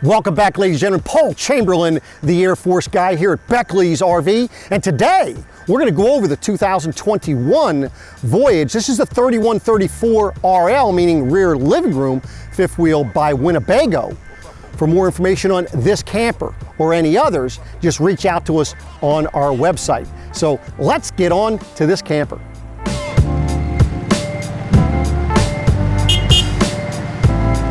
Welcome back, ladies and gentlemen. Paul Chamberlain, the Airforce Guy here at Beckley's RV. And today, we're going to go over the 2021 Voyage. This is the 3134RL, meaning rear living room, fifth wheel by Winnebago. For more information on this camper or any others, just reach out to us on our website. So let's get on to this camper.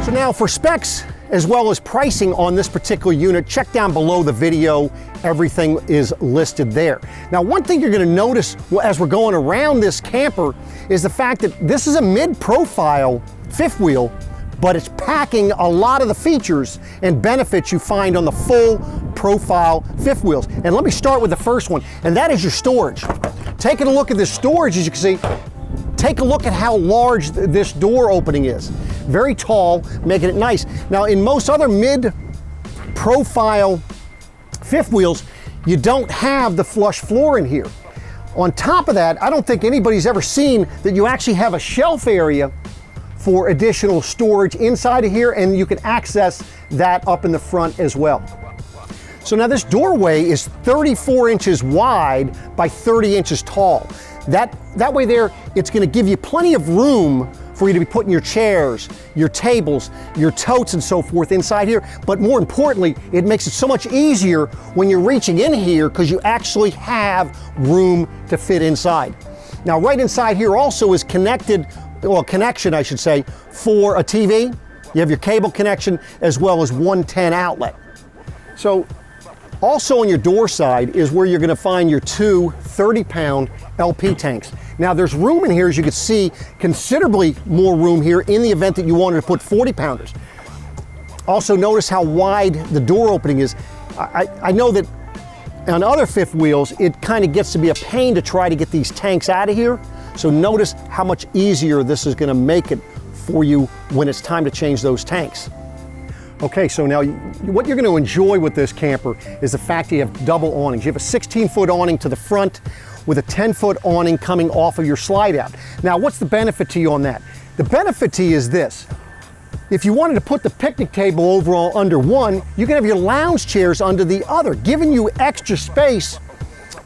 So now for specs, as well as pricing on this particular unit, check down below the video. Everything is listed there. Now, one thing you're going to notice as we're going around this camper is the fact that this is a mid-profile fifth wheel, but it's packing a lot of the features and benefits you find on the full profile fifth wheels. And let me start with the first one, and that is your storage. Taking a look at this storage, as you can see, take a look at how large this door opening is. Very tall, making it nice. Now, in most other mid-profile fifth wheels, you don't have the flush floor in here. On top of that, I don't think anybody's ever seen that you actually have a shelf area for additional storage inside of here, and you can access that up in the front as well. So now this doorway is 34 inches wide by 30 inches tall. That way there, it's going to give you plenty of room for you to be putting your chairs, your tables, your totes and so forth inside here. But more importantly, it makes it so much easier when you're reaching in here because you actually have room to fit inside. Now, right inside here also is connection, I should say, for a TV. You have your cable connection as well as 110 outlet. So also on your door side is where you're going to find your two 30-pound LP tanks. Now there's room in here, as you can see, considerably more room here in the event that you wanted to put 40-pounders. Also notice how wide the door opening is. I know that on other fifth wheels, it kind of gets to be a pain to try to get these tanks out of here. So notice how much easier this is going to make it for you when it's time to change those tanks. Okay, so now what you're going to enjoy with this camper is the fact that you have double awnings. You have a 16-foot awning to the front with a 10-foot awning coming off of your slide out. Now, what's the benefit to you on that? The benefit to you is this. If you wanted to put the picnic table overall under one, you can have your lounge chairs under the other, giving you extra space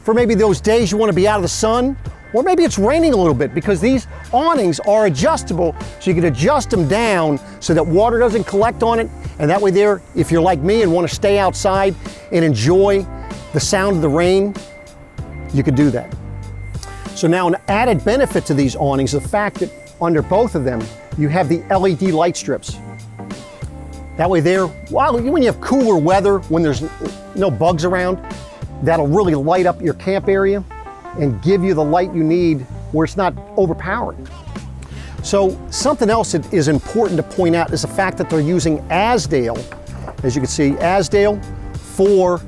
for maybe those days you want to be out of the sun, or maybe it's raining a little bit, because these awnings are adjustable, so you can adjust them down so that water doesn't collect on it. And that way there, if you're like me and want to stay outside and enjoy the sound of the rain, you could do that. So now an added benefit to these awnings is the fact that under both of them, you have the LED light strips. That way there, when you have cooler weather, when there's no bugs around, that'll really light up your camp area and give you the light you need where it's not overpowering. So something else that is important to point out is the fact that they're using Azdel, as you can see, Azdel for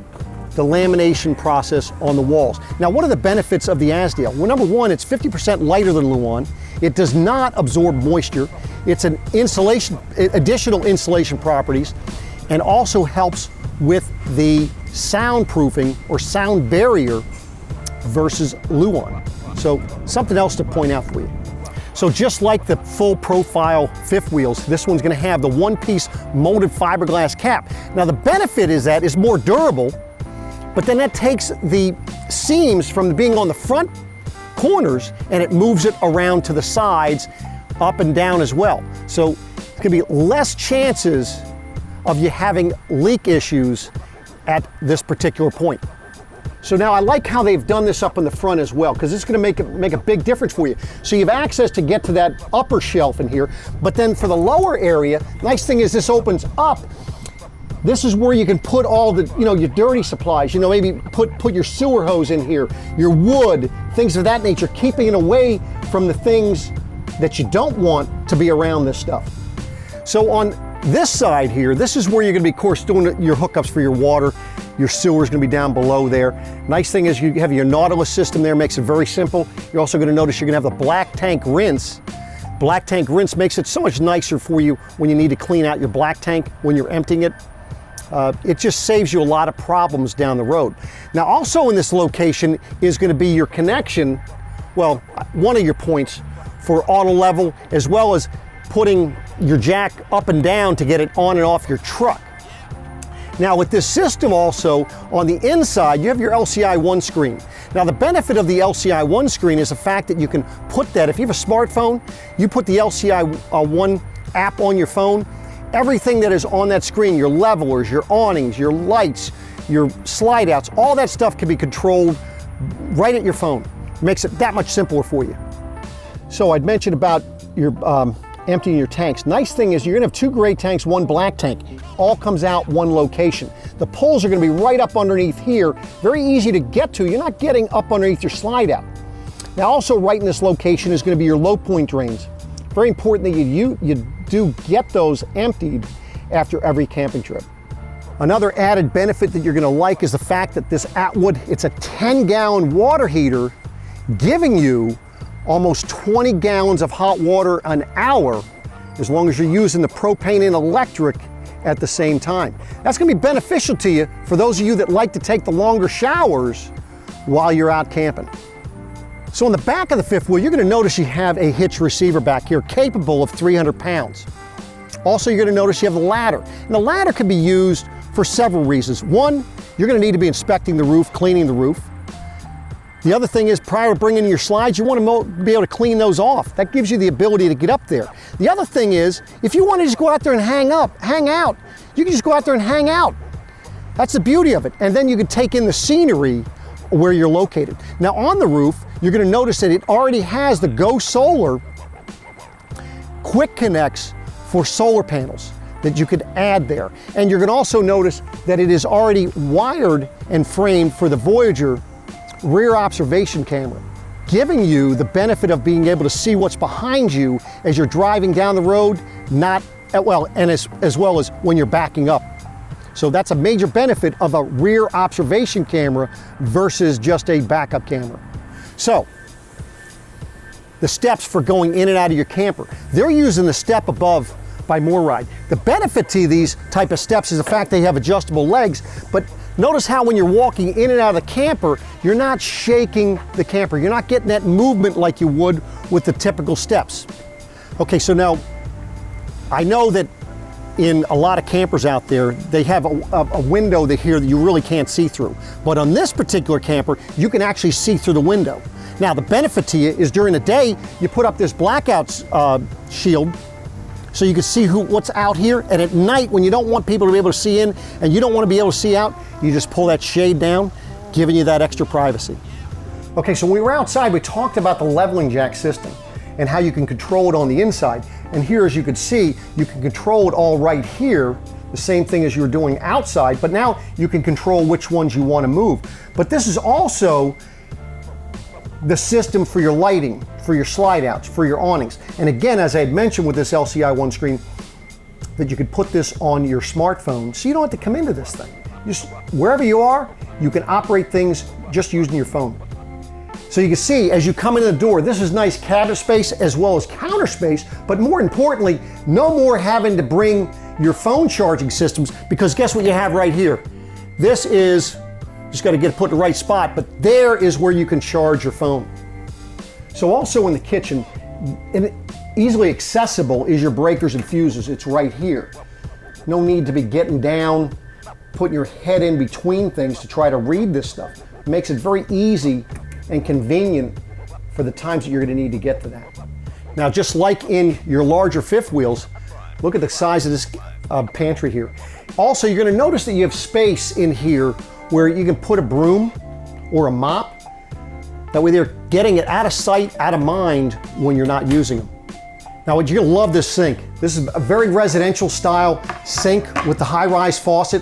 the lamination process on the walls. Now, what are the benefits of the Azdel? Well, number one, it's 50% lighter than Luan. It does not absorb moisture. It's an additional insulation properties, and also helps with the soundproofing or sound barrier versus Luan. So something else to point out for you. So just like the full profile fifth wheels, this one's going to have the one-piece molded fiberglass cap. Now the benefit is that it's more durable, but then that takes the seams from being on the front corners and it moves it around to the sides, up and down as well. So it's going to be less chances of you having leak issues at this particular point. So now I like how they've done this up in the front as well, because it's going to make a big difference for you. So you have access to get to that upper shelf in here, but then for the lower area, nice thing is this opens up. This is where you can put all the, your dirty supplies, maybe put your sewer hose in here, your wood, things of that nature, keeping it away from the things that you don't want to be around this stuff. So on this side here, this is where you're going to be, of course, doing your hookups for your water. Your sewer is going to be down below there. Nice thing is you have your Nautilus system there, makes it very simple. You're also going to notice you're going to have the black tank rinse. Black tank rinse makes it so much nicer for you when you need to clean out your black tank when you're emptying it. It just saves you a lot of problems down the road. Now also in this location is going to be your connection, well, one of your points for auto level, as well as putting your jack up and down to get it on and off your truck. Now with this system also, on the inside, you have your LCI 1 screen. Now the benefit of the LCI 1 screen is the fact that you can put that, if you have a smartphone, you put the LCI 1 app on your phone, everything that is on that screen, your levelers, your awnings, your lights, your slide outs, all that stuff can be controlled right at your phone. It makes it that much simpler for you. So I'd mentioned about your emptying your tanks. Nice thing is you're gonna have 2 gray tanks, 1 black tank. All comes out one location. The poles are gonna be right up underneath here. Very easy to get to. You're not getting up underneath your slide out. Now also right in this location is gonna be your low point drains. Very important that you do get those emptied after every camping trip. Another added benefit that you're gonna like is the fact that this Atwood, it's a 10-gallon water heater, giving you almost 20 gallons of hot water an hour, as long as you're using the propane and electric at the same time. That's gonna be beneficial to you for those of you that like to take the longer showers while you're out camping. So on the back of the fifth wheel, you're gonna notice you have a hitch receiver back here capable of 300 pounds. Also, you're gonna notice you have the ladder. And the ladder can be used for several reasons. One, you're gonna need to be inspecting the roof, cleaning the roof. The other thing is, prior to bringing in your slides, you want to be able to clean those off. That gives you the ability to get up there. The other thing is, if you want to just go out there and hang out, you can just go out there and hang out. That's the beauty of it. And then you can take in the scenery where you're located. Now on the roof, you're going to notice that it already has the Go Solar quick connects for solar panels that you could add there. And you're going to also notice that it is already wired and framed for the Voyager rear observation camera, giving you the benefit of being able to see what's behind you as you're driving down the road, as well as when you're backing up. So that's a major benefit of a rear observation camera versus just a backup camera. So the steps for going in and out of your camper, they're using the step above by MoreRide. The benefit to these type of steps is the fact they have adjustable legs, but notice how when you're walking in and out of the camper, you're not shaking the camper. You're not getting that movement like you would with the typical steps. Okay, so now I know that in a lot of campers out there, they have a window here that you really can't see through. But on this particular camper, you can actually see through the window. Now the benefit to you is during the day, you put up this blackout shield so you can see what's out here, and at night when you don't want people to be able to see in and you don't want to be able to see out, you just pull that shade down, giving you that extra privacy. Okay, so when we were outside, we talked about the leveling jack system and how you can control it on the inside. And here, as you can see, you can control it all right here, the same thing as you were doing outside, but now you can control which ones you want to move. But this is also the system for your lighting, for your slide outs, for your awnings. And again, as I had mentioned with this LCI 1 screen, that you could put this on your smartphone so you don't have to come into this thing. Just wherever you are, you can operate things just using your phone. So you can see as you come in the door, this is nice cabinet space as well as counter space, but more importantly, no more having to bring your phone charging systems, because guess what you have right here? This is, just got to get it put in the right spot, but there is where you can charge your phone. So also in the kitchen, and easily accessible is your breakers and fuses. It's right here. No need to be getting down, putting your head in between things to try to read this stuff. It makes it very easy and convenient for the times that you're going to need to get to that. Now, just like in your larger fifth wheels, look at the size of this pantry here. Also, you're going to notice that you have space in here where you can put a broom or a mop. That way they're getting it out of sight, out of mind when you're not using them. Now, you're going to love this sink. This is a very residential style sink with the high-rise faucet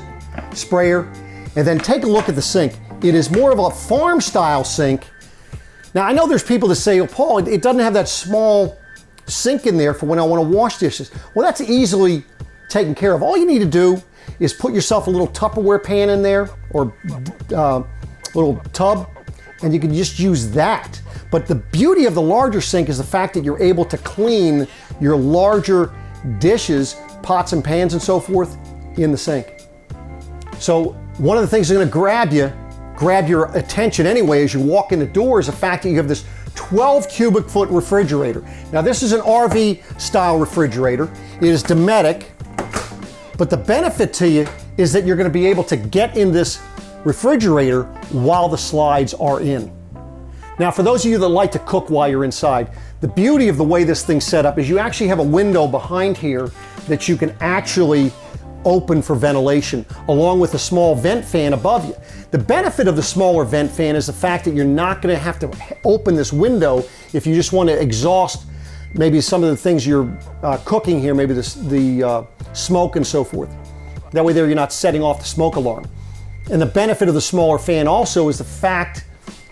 sprayer. And then take a look at the sink. It is more of a farm style sink. Now, I know there's people that say, oh, Paul, it doesn't have that small sink in there for when I want to wash dishes. Well, that's easily taken care of. All you need to do is put yourself a little Tupperware pan in there or little tub, and you can just use that. But the beauty of the larger sink is the fact that you're able to clean your larger dishes, pots and pans and so forth in the sink. So one of the things that's going to grab your attention anyway as you walk in the door is the fact that you have this 12 cubic foot refrigerator. Now this is an RV style refrigerator. It is Dometic, but the benefit to you is that you're going to be able to get in this refrigerator while the slides are in. Now, for those of you that like to cook while you're inside, the beauty of the way this thing's set up is you actually have a window behind here that you can actually open for ventilation, along with a small vent fan above you. The benefit of the smaller vent fan is the fact that you're not going to have to open this window if you just want to exhaust maybe some of the things you're cooking here, maybe the smoke and so forth. That way there you're not setting off the smoke alarm. And the benefit of the smaller fan also is the fact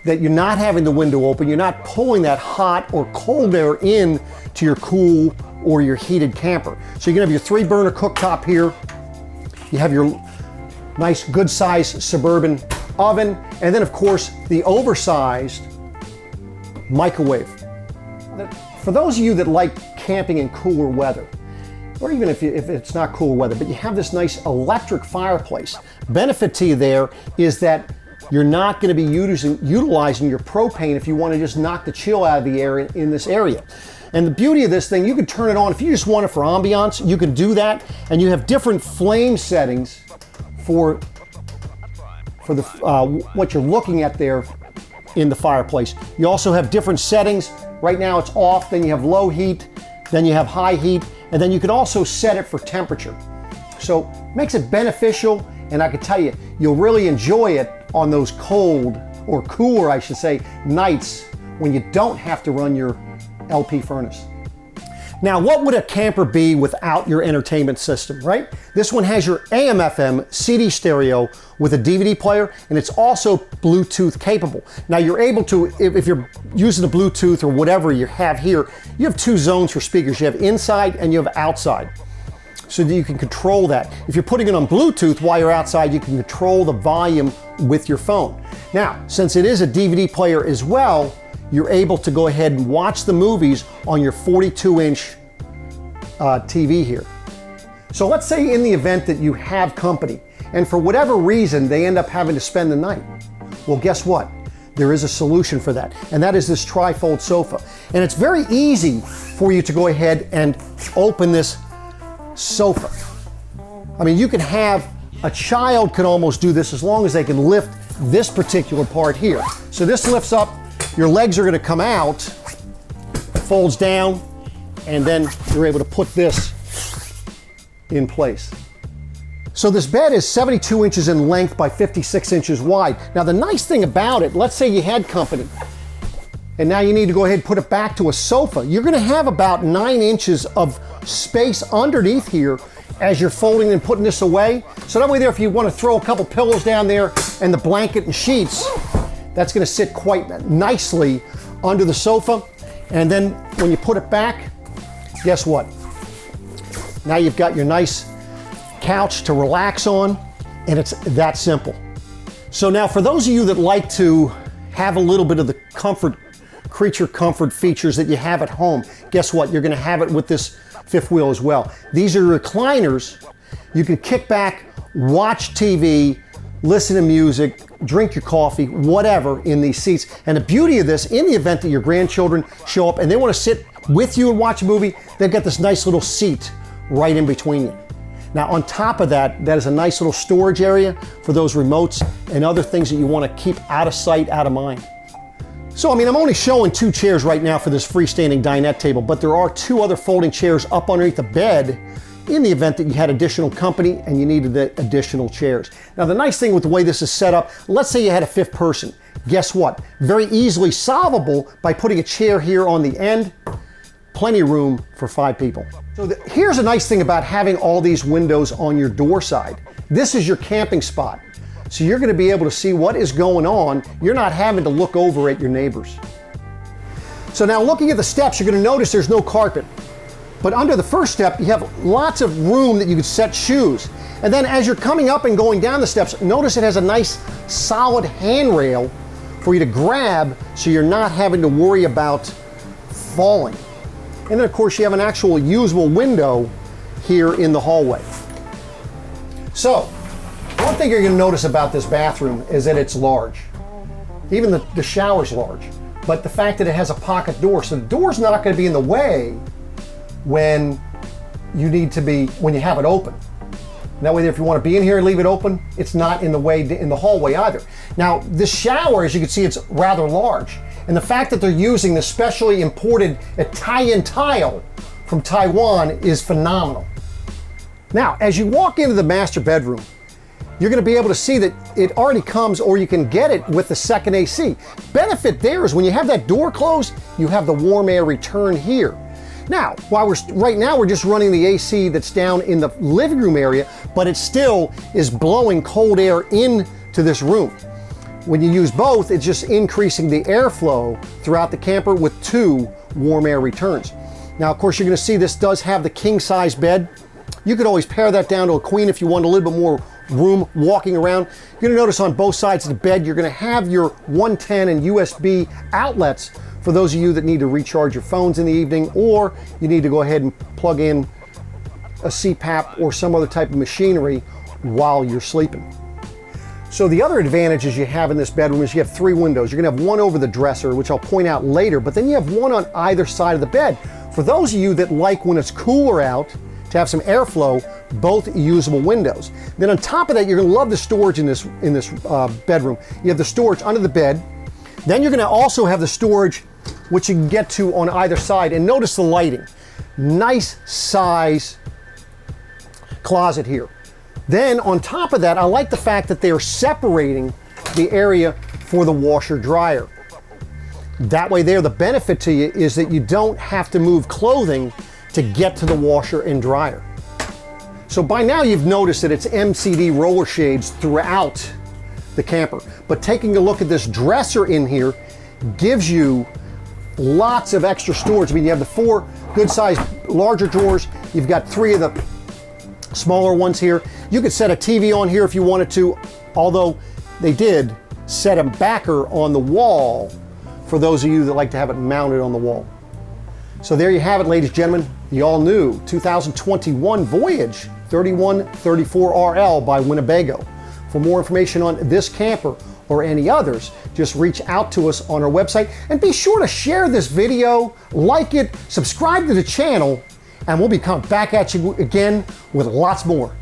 that you're not having the window open, you're not pulling that hot or cold air in to your cool or your heated camper. So you're gonna have your 3-burner cooktop here. You have your nice good sized Suburban oven, and then of course the oversized microwave. For those of you that like camping in cooler weather, or even if it's not cool weather, but you have this nice electric fireplace. Benefit to you there is that you're not going to be utilizing your propane if you want to just knock the chill out of the air in this area. And the beauty of this thing, you can turn it on. If you just want it for ambiance, you can do that. And you have different flame settings for the what you're looking at there in the fireplace. You also have different settings. Right now it's off, then you have low heat, then you have high heat, and then you can also set it for temperature. So makes it beneficial, and I can tell you, you'll really enjoy it on those cold, or cooler I should say, nights when you don't have to run your LP furnace. Now, what would a camper be without your entertainment system, right? This one has your AM/FM CD stereo with a DVD player, and it's also Bluetooth capable. Now, you're able to, if you're using the Bluetooth or whatever you have here, you have 2 zones for speakers. You have inside and you have outside, so that you can control that. If you're putting it on Bluetooth while you're outside, you can control the volume with your phone. Now, since it is a DVD player as well, you're able to go ahead and watch the movies on your 42-inch TV here. So let's say in the event that you have company, and for whatever reason they end up having to spend the night. Well, guess what? There is a solution for that, and that is this tri-fold sofa. And it's very easy for you to go ahead and open this sofa. I mean, you can have, a child can almost do this as long as they can lift this particular part here. So this lifts up, your legs are going to come out, folds down, and then you're able to put this in place. So this bed is 72 inches in length by 56 inches wide. Now the nice thing about it, let's say you had company, and now you need to go ahead and put it back to a sofa. You're going to have about 9 inches of space underneath here as you're folding and putting this away. So that way there, if you want to throw a couple pillows down there and the blanket and sheets, that's going to sit quite nicely under the sofa. And then when you put it back, guess what? Now you've got your nice couch to relax on, and it's that simple. So now for those of you that like to have a little bit of the creature comfort features that you have at home, guess what? You're going to have it with this fifth wheel as well. These are recliners. You can kick back, watch TV, listen to music, drink your coffee, whatever in these seats. And the beauty of this, in the event that your grandchildren show up and they want to sit with you and watch a movie, they've got this nice little seat right in between you. Now on top of that, that is a nice little storage area for those remotes and other things that you want to keep out of sight, out of mind. So I mean, I'm only showing 2 chairs right now for this freestanding dinette table, but there are 2 other folding chairs up underneath the bed in the event that you had additional company and you needed the additional chairs. Now the nice thing with the way this is set up, let's say you had a 5th person. Guess what? Very easily solvable by putting a chair here on the end. Plenty of room for 5 people. So here's a nice thing about having all these windows on your door side. This is your camping spot. So you're going to be able to see what is going on. You're not having to look over at your neighbors. So now looking at the steps, you're going to notice there's no carpet. But under the first step, you have lots of room that you could set shoes. And then as you're coming up and going down the steps, notice it has a nice solid handrail for you to grab so you're not having to worry about falling. And then of course you have an actual usable window here in the hallway. So, one thing you're going to notice about this bathroom is that it's large. Even the shower's large. But the fact that it has a pocket door, so the door's not going to be in the way when you have it open. And that way, if you want to be in here and leave it open, it's not in the way in the hallway either. Now, this shower, as you can see, it's rather large. And the fact that they're using the specially imported Italian tile from Taiwan is phenomenal. Now, as you walk into the master bedroom, you're going to be able to see that it already comes, or you can get it with the second AC. Benefit there is when you have that door closed, you have the warm air return here. Now, right now we're just running the AC that's down in the living room area, but it still is blowing cold air into this room. When you use both, it's just increasing the airflow throughout the camper with 2 warm air returns. Now, of course, you're going to see this does have the king size bed. You could always pare that down to a queen if you want a little bit more room walking around. You're going to notice on both sides of the bed, you're going to have your 110 and USB outlets for those of you that need to recharge your phones in the evening, or you need to go ahead and plug in a CPAP or some other type of machinery while you're sleeping. So the other advantages you have in this bedroom is you have 3 windows. You're going to have one over the dresser, which I'll point out later, but then you have one on either side of the bed. For those of you that like when it's cooler out to have some airflow, both usable windows. Then on top of that, you're going to love the storage in this bedroom. You have the storage under the bed. Then you're going to also have the storage which you can get to on either side. And notice the lighting. Nice size closet here. Then on top of that, I like the fact that they are separating the area for the washer dryer. That way there, the benefit to you is that you don't have to move clothing to get to the washer and dryer. So by now you've noticed that it's MCD roller shades throughout the camper. But taking a look at this dresser in here gives you lots of extra storage. I mean, you have the 4 good sized larger drawers. You've got 3 of the smaller ones here. You could set a TV on here if you wanted to, although they did set a backer on the wall for those of you that like to have it mounted on the wall. So there you have it, ladies and gentlemen, the all-new 2021 Voyage 3134RL by Winnebago. For more information on this camper or any others, just reach out to us on our website, and be sure to share this video, like it, subscribe to the channel, and we'll be coming back at you again with lots more.